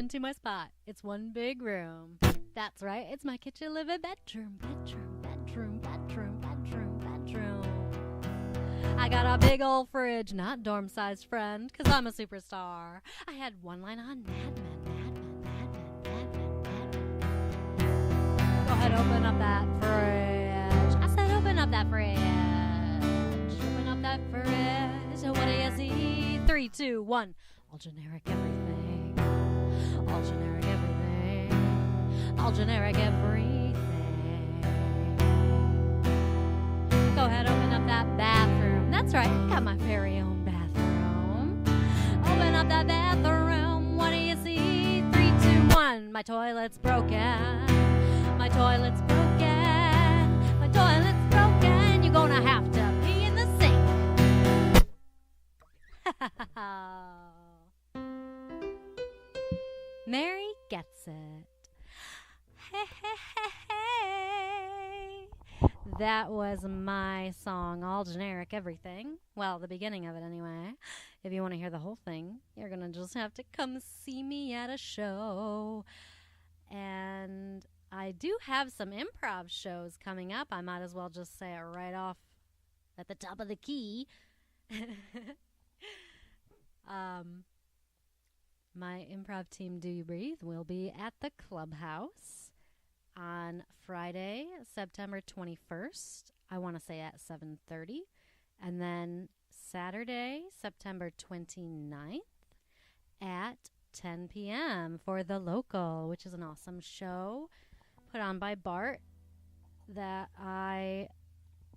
into my spot. It's one big room. That's right, it's my kitchen, living bedroom, bedroom, bedroom, bedroom, bedroom, bedroom. I got a big old fridge, not dorm-sized friend, because I'm a superstar. I had one line on Mad Men, Mad Men, Mad Men, Mad Men, Mad Men. Go ahead, open up that fridge. I said open up that fridge. Open up that fridge. So what do you see? 3, 2, 1. All generic everything. All generic everything. All generic everything. Go ahead, open up that bathroom. That's right, got my very own bathroom. Open up that bathroom. What do you see? 3, 2, 1. My toilet's broken. My toilet's broken. My toilet's broken. You're gonna have to pee in the sink. Mary gets it. Hey, hey, hey, hey. That was my song, All Generic Everything. Well, the beginning of it anyway. If you want to hear the whole thing, you're going to just have to come see me at a show. And I do have some improv shows coming up. I might as well just say it right off at the top of the key. My improv team, Do You Breathe, will be at the Clubhouse on Friday, September 21st. I want to say at 7:30. And then Saturday, September 29th at 10 p.m. for The Local, which is an awesome show put on by Bart that I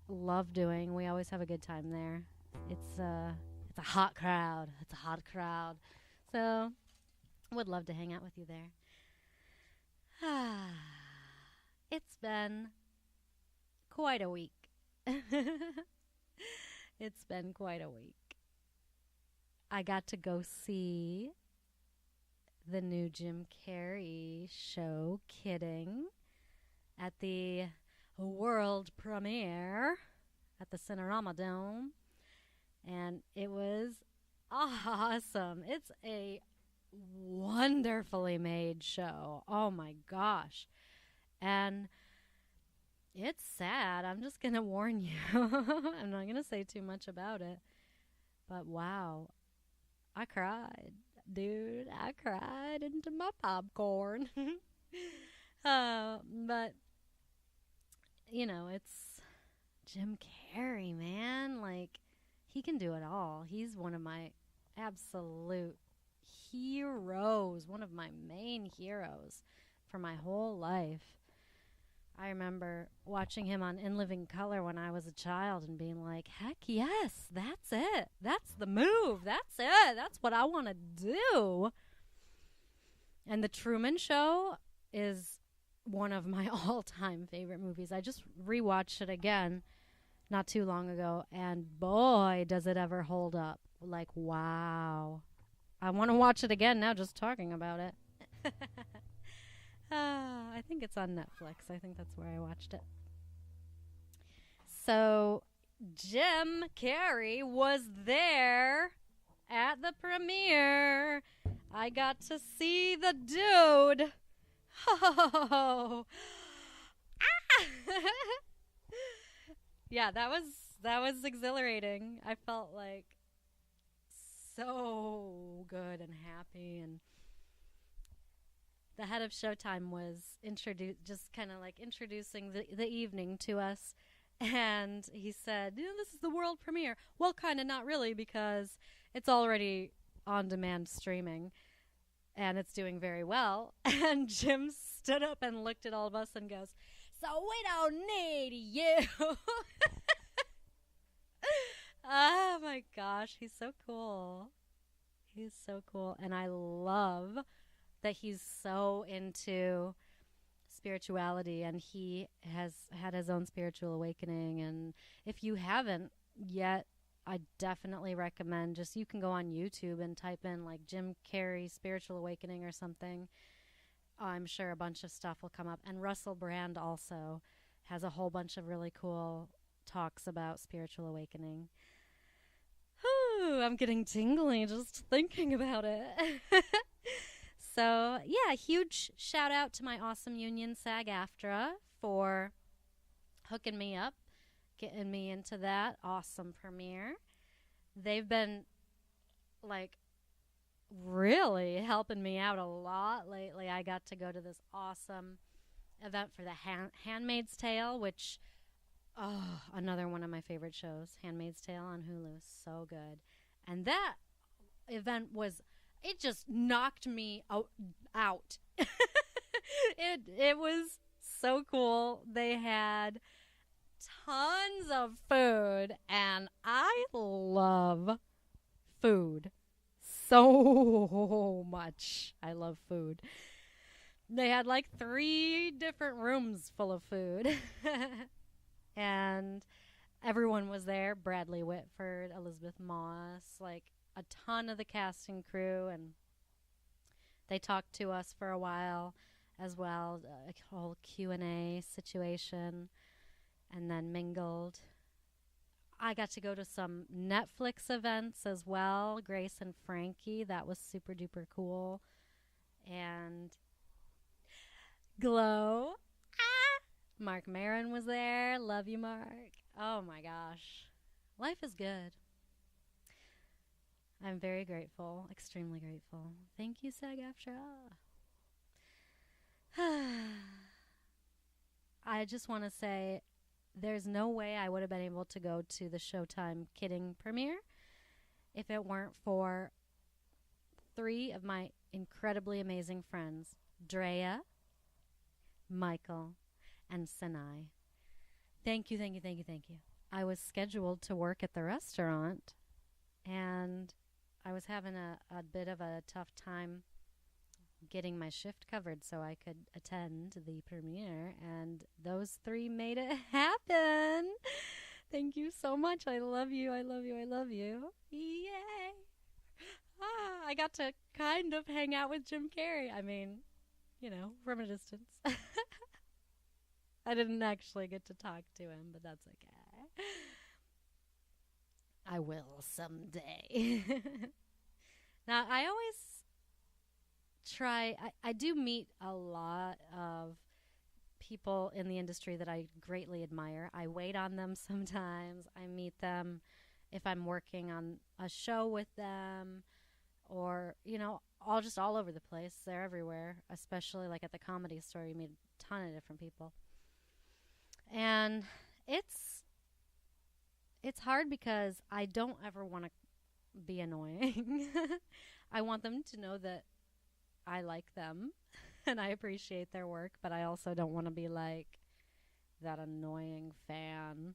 love doing. We always have a good time there. It's a hot crowd. It's a hot crowd. So would love to hang out with you there. It's been quite a week. It's been quite a week. I got to go see the new Jim Carrey show, Kidding, at the world premiere at the Cinerama Dome. And it was awesome. It's a wonderfully made show. Oh my gosh. And it's sad. I'm just going to warn you. I'm not going to say too much about it. But wow. I cried. Dude, I cried into my popcorn. But, you know, it's Jim Carrey, man. Like, he can do it all. He's one of my absolute heroes, one of my main heroes for my whole life. I remember watching him on In Living Color when I was a child and being like, heck yes, that's it. That's the move. That's it. That's what I want to do. And The Truman Show is one of my all-time favorite movies. I just rewatched it again not too long ago, and boy, does it ever hold up. Like, wow. I want to watch it again now just talking about it. I think it's on Netflix. I think that's where I watched it. So, Jim Carrey was there at the premiere. I got to see the dude. Oh. Ah! Yeah, that was exhilarating. I felt like so good and happy, and the head of Showtime was introducing the evening to us, and he said, this is the world premiere. Well, kind of not really, because it's already on-demand streaming, and it's doing very well. And Jim stood up and looked at all of us and goes, so we don't need you. Oh my gosh, he's so cool. He's so cool. And I love that he's so into spirituality, and he has had his own spiritual awakening. And if you haven't yet, I definitely recommend you can go on YouTube and type in like Jim Carrey spiritual awakening or something. I'm sure a bunch of stuff will come up. And Russell Brand also has a whole bunch of really cool talks about spiritual awakening. Whew, I'm getting tingly just thinking about it. So, yeah, huge shout out to my awesome union, SAG-AFTRA, for hooking me up, getting me into that awesome premiere. They've been, like, really helping me out a lot lately. I got to go to this awesome event for the Handmaid's Tale, which, another one of my favorite shows, Handmaid's Tale on Hulu. So good. And that event it just knocked me out. It was so cool. They had tons of food, and I love food so much. I love food. They had like 3 different rooms full of food. And everyone was there. Bradley Whitford, Elizabeth Moss, like a ton of the cast and crew. And they talked to us for a while as well. A whole Q&A situation. And then mingled. I got to go to some Netflix events as well. Grace and Frankie. That was super duper cool. And Glow. Marc Maron was there. Love you, Mark. Oh my gosh. Life is good. I'm very grateful. Extremely grateful. Thank you, SAG-AFTRA. I just want to say there's no way I would have been able to go to the Showtime Kidding premiere if it weren't for 3 of my incredibly amazing friends, Drea, Michael, and Sinai. Thank you, thank you, thank you, thank you. I was scheduled to work at the restaurant, and I was having a bit of a tough time getting my shift covered so I could attend the premiere, and those 3 made it happen. Thank you so much. I love you, I love you, I love you. Yay! I got to kind of hang out with Jim Carrey. I mean, from a distance. I didn't actually get to talk to him, but that's okay. I will someday. Now, I always I do meet a lot of people in the industry that I greatly admire. I wait on them sometimes. I meet them if I'm working on a show with them, or, all over the place. They're everywhere, especially like at the Comedy Store. You meet a ton of different people. And it's hard because I don't ever want to be annoying. I want them to know that I like them and I appreciate their work, but I also don't want to be like that annoying fan.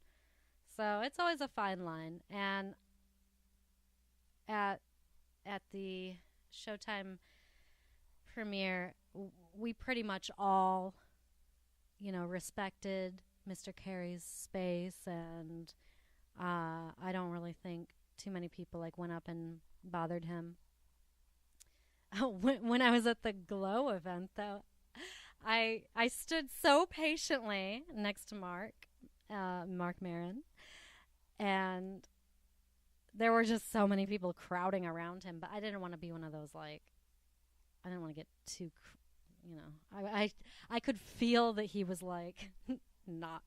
So it's always a fine line. And at the Showtime premiere, we pretty much all, respected Mr. Carrey's space, and I don't really think too many people went up and bothered him. When I was at the Glow event, though, I stood so patiently next to Marc Maron, and there were just so many people crowding around him, but I didn't want to be one of those, I didn't want to get too, I could feel that he was, not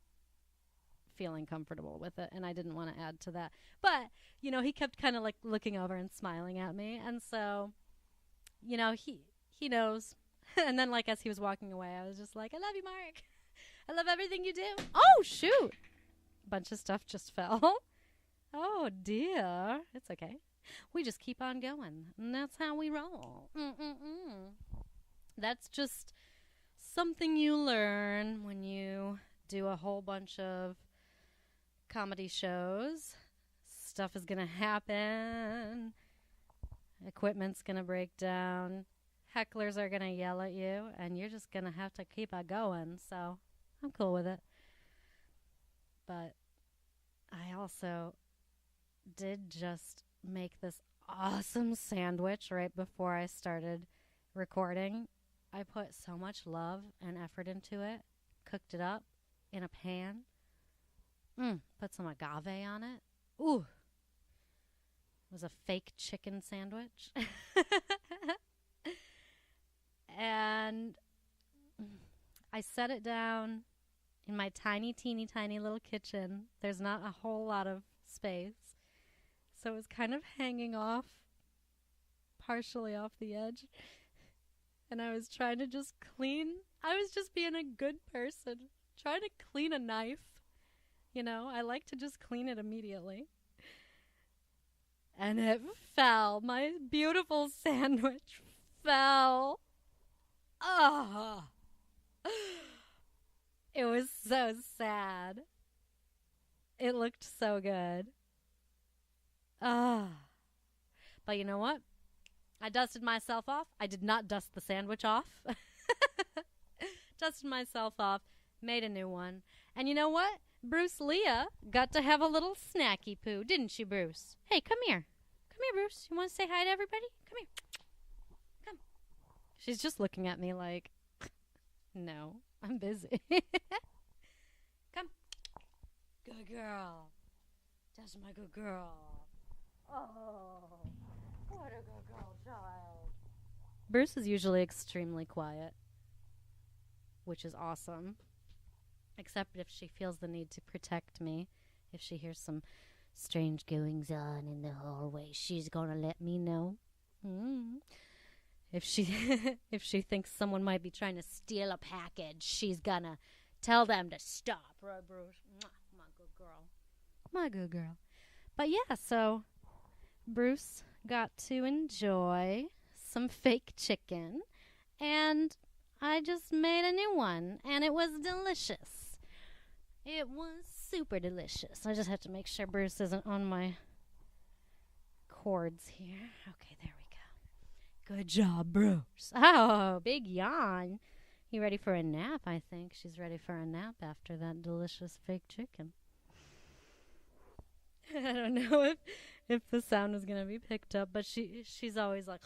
feeling comfortable with it, and I didn't want to add to that. But, he kept kind of, looking over and smiling at me, and so, he knows. And then, as he was walking away, I was just like, I love you, Marc. I love everything you do. Oh, shoot. A bunch of stuff just fell. Oh, dear. It's okay. We just keep on going. And that's how we roll. That's just something you learn when you do a whole bunch of comedy shows. Stuff is going to happen. Equipment's going to break down. Hecklers are going to yell at you. And you're just going to have to keep it going. So I'm cool with it. But I also did just make this awesome sandwich right before I started recording. I put so much love and effort into it. Cooked it up in a pan. Put some agave on it. Ooh. It was a fake chicken sandwich. And set it down in my tiny, teeny, tiny little kitchen. There's not a whole lot of space. So it was kind of hanging off, partially off the edge. And I was trying to just clean. I was just being a good person, trying to clean a knife. You know, I like to just clean it immediately. And it fell. My beautiful sandwich fell. Ah. It was so sad. It looked so good. Ah. But you know what? I dusted myself off. I did not dust the sandwich off. Dusted myself off, made a new one. And you know what? Bruce Leah got to have a little snacky poo, didn't she, Bruce? Hey, come here. Come here, Bruce. You want to say hi to everybody? Come here. Come. She's just looking at me like, no, I'm busy. Come. Good girl. That's my good girl. Oh, what a good girl, child. Bruce is usually extremely quiet, which is awesome. Except if she feels the need to protect me. If she hears some strange goings on in the hallway, she's gonna let me know. If she if she thinks someone might be trying to steal a package, she's gonna tell them to stop. Right, Bruce? My good girl. My good girl. But yeah, so Bruce got to enjoy some fake chicken, and I just made a new one, and it was delicious. It was super delicious. I just have to make sure Bruce isn't on my cords here. Okay, there we go. Good job, Bruce. Oh, big yawn. You ready for a nap, I think. She's ready for a nap after that delicious fake chicken. I don't know if the sound is going to be picked up, but she's always like,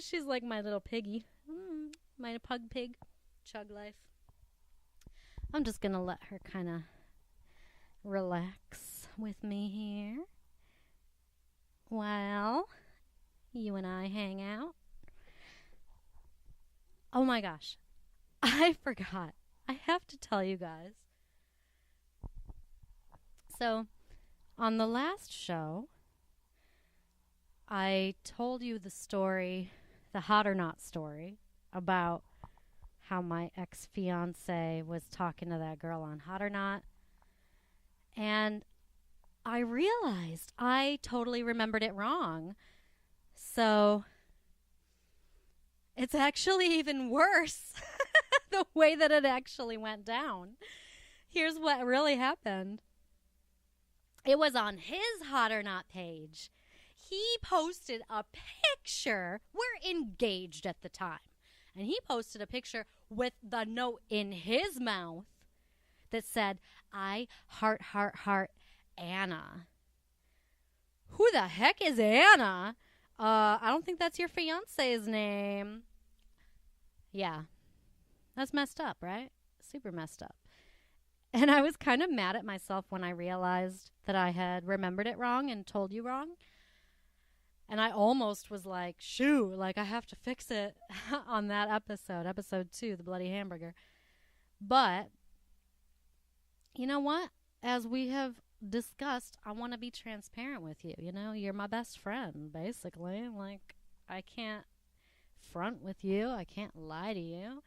she's like my little piggy. My pug pig. Chug life. I'm just going to let her kind of relax with me here while you and I hang out. Oh my gosh. I forgot. I have to tell you guys. So, on the last show, I told you the story, the hot or not story, about how my ex-fiance was talking to that girl on Hot or Not. And I realized I totally remembered it wrong. So it's actually even worse the way that it actually went down. Here's what really happened. It was on his Hot or Not page. He posted a picture. We're engaged at the time. And he posted a picture with the note in his mouth that said, I heart Anna. Who the heck is Anna? I don't think that's your fiance's name. Yeah. That's messed up, right? Super messed up. And I was kind of mad at myself when I realized that I had remembered it wrong and told you wrong. And I almost was like, shoot, like I have to fix it on that episode 2, the bloody hamburger. But, you know what? As we have discussed, I want to be transparent with you. You know, you're my best friend, basically. Like, I can't front with you. I can't lie to you.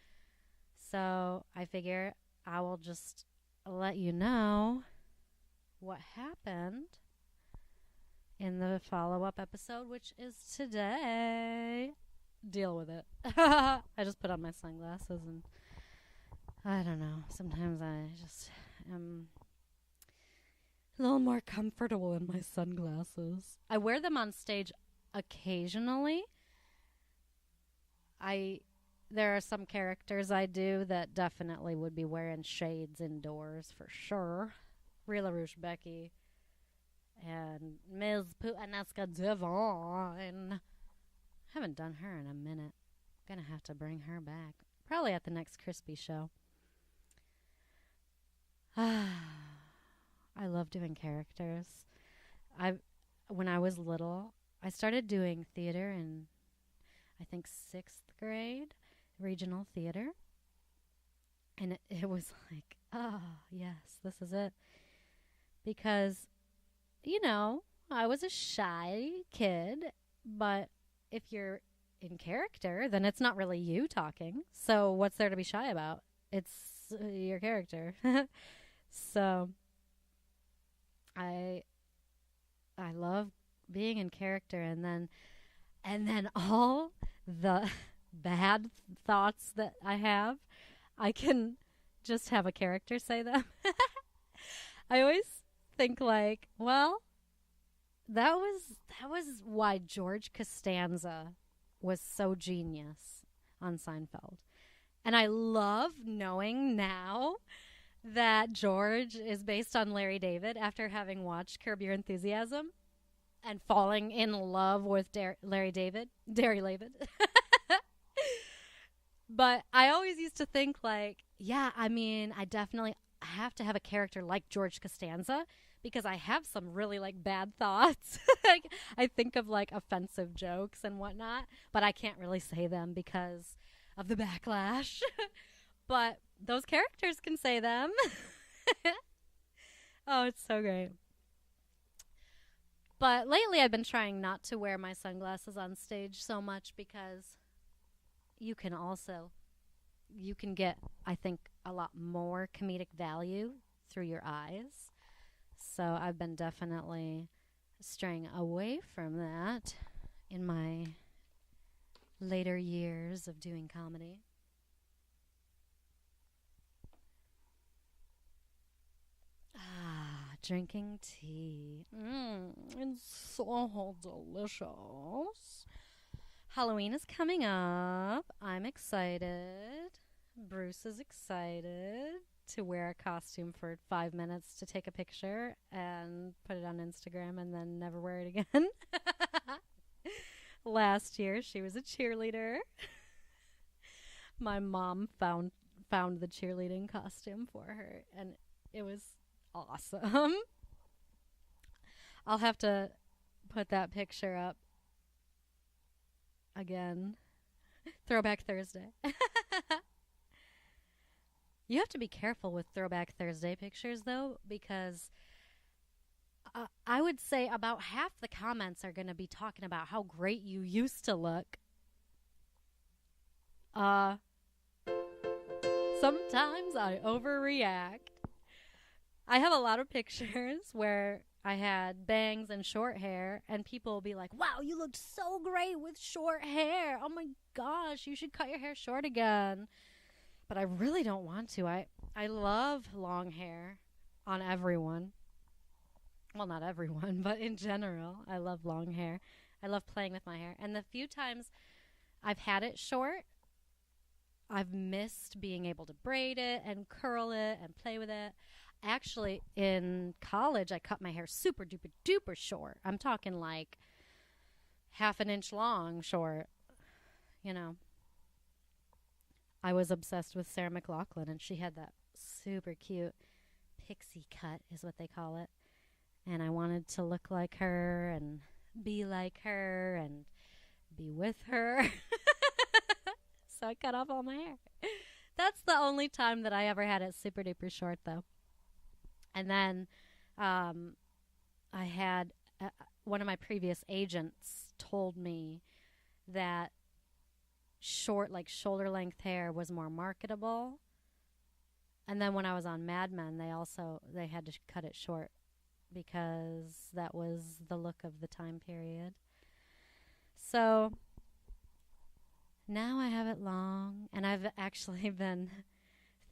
So I figure I will just let you know what happened in the follow-up episode, which is today. Deal with it. I just put on my sunglasses and I don't know. Sometimes I just am a little more comfortable in my sunglasses. I wear them on stage occasionally. There are some characters I do that definitely would be wearing shades indoors for sure. Rila Rouge Becky and Ms. Puttanesca Devon. Haven't done her in a minute. Gonna have to bring her back. Probably at the next Crispy show. I love doing characters. When I was little, I started doing theater in, I think, 6th grade, regional theater. And it was like, oh, yes, this is it. Because, I was a shy kid, but if you're in character, then it's not really you talking. So what's there to be shy about? It's your character. So I love being in character, and then all the bad thoughts that I have, I can just have a character say them. I always think like, well, that was why George Costanza was so genius on Seinfeld. And I love knowing now that George is based on Larry David after having watched Curb Your Enthusiasm and falling in love with Larry David. But I always used to think like, yeah, I mean, I definitely have to have a character like George Costanza because I have some really like bad thoughts. Like, I think of like offensive jokes and whatnot, but I can't really say them because of the backlash. But those characters can say them. Oh, it's so great. But lately I've been trying not to wear my sunglasses on stage so much because you can get, I think, a lot more comedic value through your eyes. So I've been definitely straying away from that in my later years of doing comedy. Drinking tea. It's so delicious. Halloween is coming up. I'm excited. Bruce is excited to wear a costume for 5 minutes to take a picture and put it on Instagram and then never wear it again. Last year, she was a cheerleader. My mom found the cheerleading costume for her, and it was awesome. I'll have to put that picture up again. Throwback Thursday. You have to be careful with Throwback Thursday pictures, though, because I would say about half the comments are going to be talking about how great you used to look. Sometimes I overreact. I have a lot of pictures where I had bangs and short hair, and people will be like, wow, you looked so great with short hair. Oh my gosh, you should cut your hair short again. But I really don't want to. I love long hair on everyone. Well, not everyone, but in general, I love long hair. I love playing with my hair. And the few times I've had it short, I've missed being able to braid it and curl it and play with it. Actually, in college, I cut my hair super duper duper short. I'm talking like half an inch long short. You know, I was obsessed with Sarah McLachlan, and she had that super cute pixie cut is what they call it. And I wanted to look like her and be like her and be with her. So I cut off all my hair. That's the only time that I ever had it super duper short, though. And then I had one of my previous agents told me that short, like shoulder length hair was more marketable. And then when I was on Mad Men, they had to cut it short because that was the look of the time period. So now I have it long, and I've actually been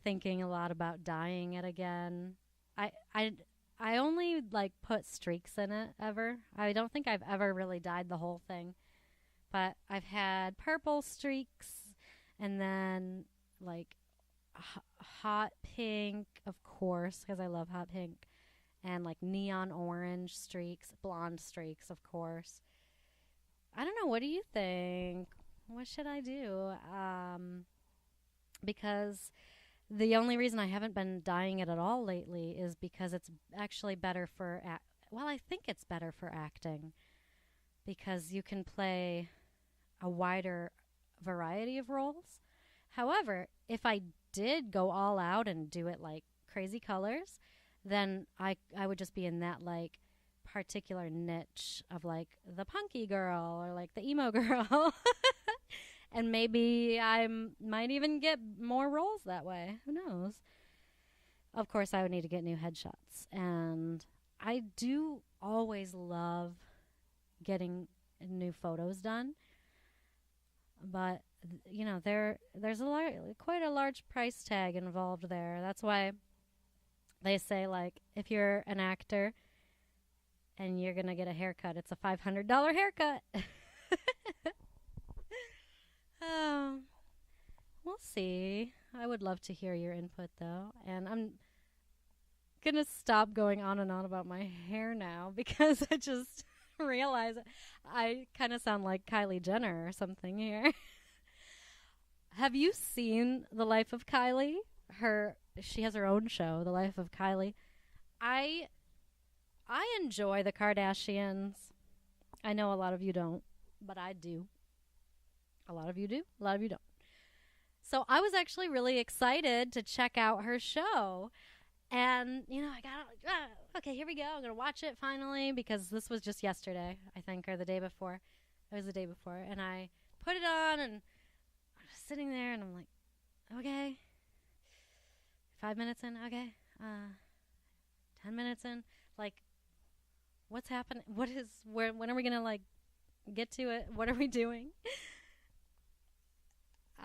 thinking a lot about dyeing it again. I only like put streaks in it ever. I don't think I've ever really dyed the whole thing. But I've had purple streaks and then like hot pink, of course, because I love hot pink, and like neon orange streaks, blonde streaks, of course. I don't know. What do you think? What should I do? Because the only reason I haven't been dyeing it at all lately is because it's actually better for, I think it's better for acting because you can play a wider variety of roles. However, if I did go all out and do it like crazy colors, then I would just be in that like particular niche of like the punky girl or like the emo girl. And maybe I might even get more roles that way. Who knows? Of course, I would need to get new headshots. And I do always love getting new photos done. But, you know, there's quite a large price tag involved there. That's why they say, like, if you're an actor and you're going to get a haircut, it's a $500 haircut. We'll see. I would love to hear your input, though. And I'm going to stop going on and on about my hair now because I just realize I kind of sound like Kylie Jenner or something here. Have you seen The Life of Kylie? She has her own show, The Life of Kylie. I enjoy the Kardashians. I know a lot of you don't, but I do. A lot of you do, a lot of you don't. So I was actually really excited to check out her show. And, you know, I got, okay, here we go. I'm going to watch it finally because this was just yesterday, I think, or the day before. It was the day before. And I put it on and I'm just sitting there and I'm like, okay. 5 minutes in, okay. 10 minutes in. Like, what's happening? When are we going to, like, get to it? What are we doing?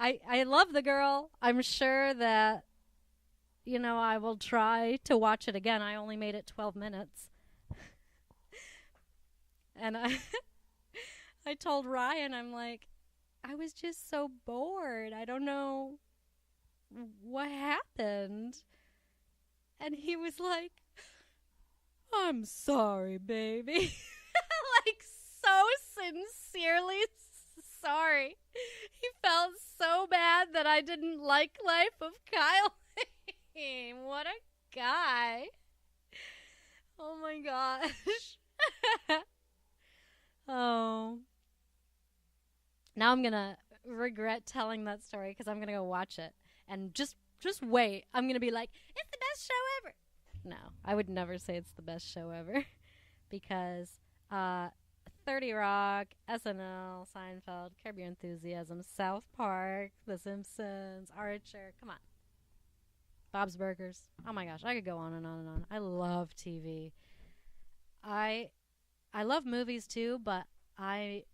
I love the girl. I'm sure that, you know, I will try to watch it again. I only made it 12 minutes. And I told Ryan, I'm like, I was just so bored. I don't know what happened. And he was like, I'm sorry, baby. Like, so sincerely sorry. He felt so bad that I didn't like Life of Kylie. What a guy. Oh my gosh. Oh. Now I'm going to regret telling that story because I'm going to go watch it. And just wait. I'm going to be like, it's the best show ever. No, I would never say it's the best show ever. Because 30 Rock, SNL, Seinfeld, Curb Your Enthusiasm, South Park, The Simpsons, Archer. Come on. Bob's Burgers. Oh my gosh, I could go on and on and on. I love TV. I love movies too, but I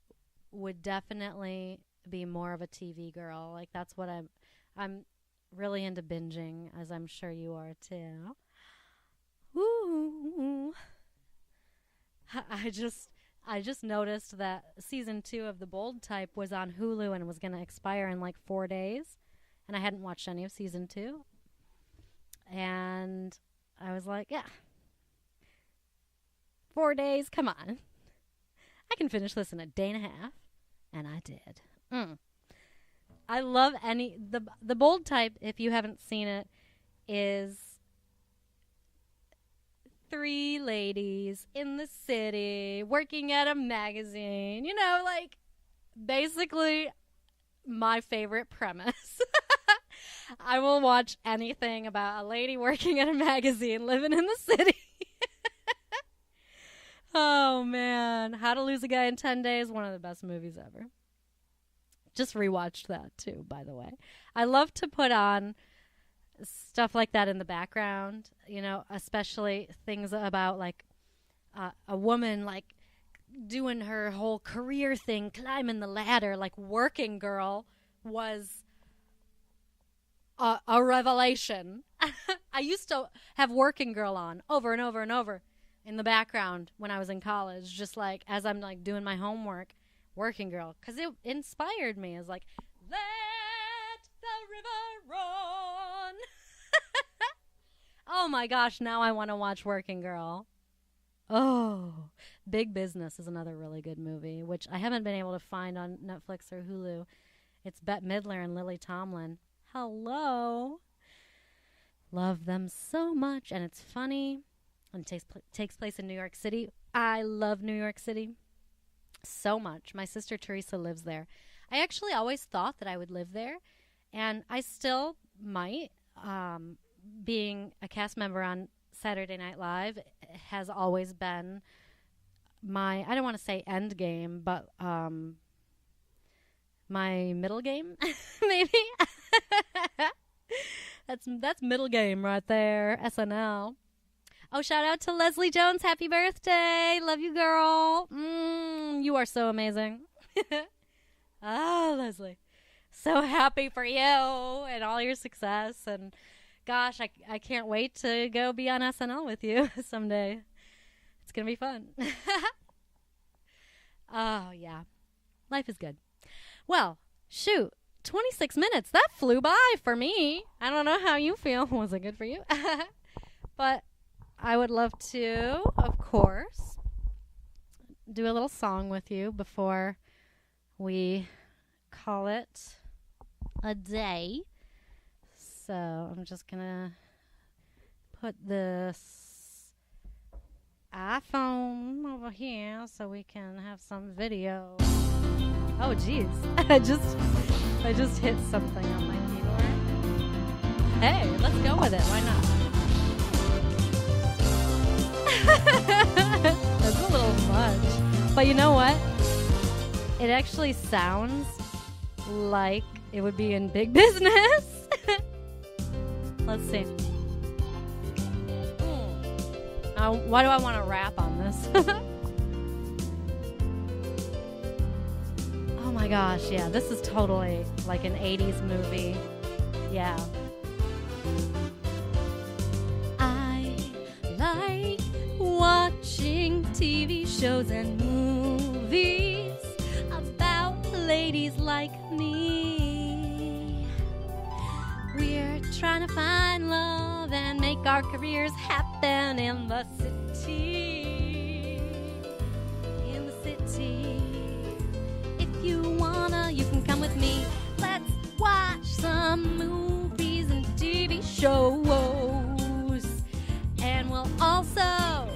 would definitely be more of a TV girl. Like, that's what I'm really into binging, as I'm sure you are too. Ooh. I just noticed that season 2 of The Bold Type was on Hulu and was going to expire in like 4 days. And I hadn't watched any of season 2. And I was like, yeah, 4 days, come on. I can finish this in a day and a half. And I did. I love the Bold Type, if you haven't seen it, is 3 ladies in the city working at a magazine. You know, like, basically my favorite premise. I will watch anything about a lady working at a magazine living in the city. Oh, man. How to Lose a Guy in 10 Days, one of the best movies ever. Just rewatched that, too, by the way. I love to put on stuff like that in the background, you know, especially things about, like, a woman, like, doing her whole career thing, climbing the ladder, like Working Girl was a revelation. I used to have Working Girl on over and over and over in the background when I was in college, just like as I'm like doing my homework, Working Girl, because it inspired me. It's like, let the river run. Oh my gosh, now I want to watch Working Girl. Oh, Big Business is another really good movie, which I haven't been able to find on Netflix or Hulu. It's Bette Midler and Lily Tomlin. Hello. Love them so much, and it's funny, and takes place in New York City. I love New York City so much. My sister Teresa lives there. I actually always thought that I would live there, and I still might. Being a cast member on Saturday Night Live has always been my, I don't want to say end game, but my middle game, maybe. That's middle game right there, SNL. Oh, shout out to Leslie Jones. Happy birthday. Love you, girl. You are so amazing. Leslie. So happy for you and all your success. And gosh, I can't wait to go be on SNL with you someday. It's going to be fun. Oh, yeah. Life is good. Well, shoot. 26 minutes. That flew by for me. I don't know how you feel. Was it good for you? But I would love to, of course, do a little song with you before we call it a day. So I'm just going to put this iPhone over here so we can have some video. Oh, geez. I just hit something on my keyboard. Hey, let's go with it. Why not? That's a little much. But you know what? It actually sounds like it would be in big business. Let's see. Why do I want to rap on this? Oh my gosh, yeah, this is totally like an 80s movie. Yeah. I like watching TV shows and movies about ladies like me. We're trying to find love and make our careers happen in the city. In the city. If you wanna, you can come with me. Let's watch some movies and TV shows. And we'll also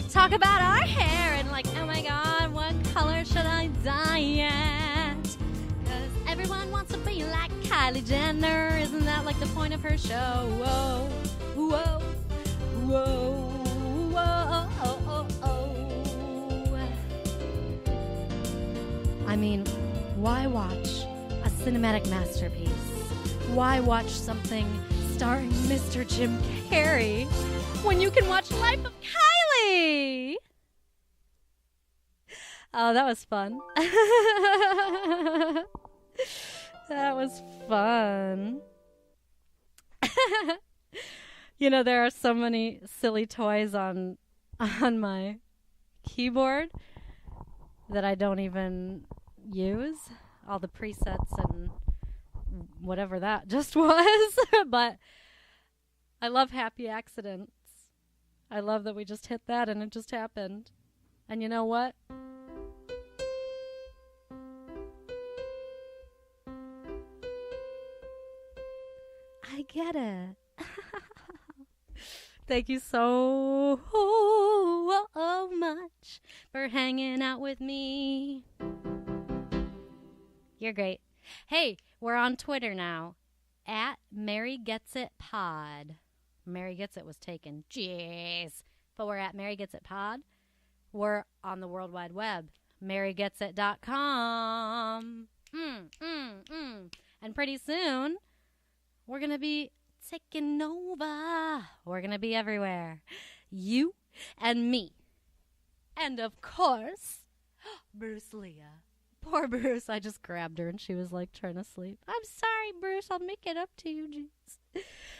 talk about our hair and like, oh my god, what color should I dye it? Cause everyone wants to be like Kylie Jenner. Isn't that like the point of her show? Whoa, whoa, whoa, whoa, oh, oh, oh. I mean, why watch a cinematic masterpiece? Why watch something starring Mr. Jim Carrey when you can watch Life of Kylie? Oh, that was fun. That was fun. You know, there are so many silly toys on my keyboard that I don't even use. All the presets and whatever that just was. But I love happy accidents. I love that we just hit that and it just happened. And you know what? I get it. Thank you so much for hanging out with me. You're great. Hey, we're on Twitter now. At Mary Gets It Pod. Mary Gets It was taken. Jeez. But we're at Mary Gets It Pod. We're on the World Wide Web. MaryGetsIt.com. And pretty soon, we're going to be taking over. We're going to be everywhere. You and me. And of course, Bruce Leah. Poor Bruce. I just grabbed her and she was like trying to sleep. I'm sorry, Bruce. I'll make it up to you. Jeez.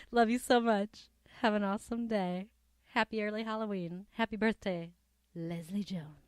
Love you so much. Have an awesome day. Happy early Halloween. Happy birthday, Leslie Jones.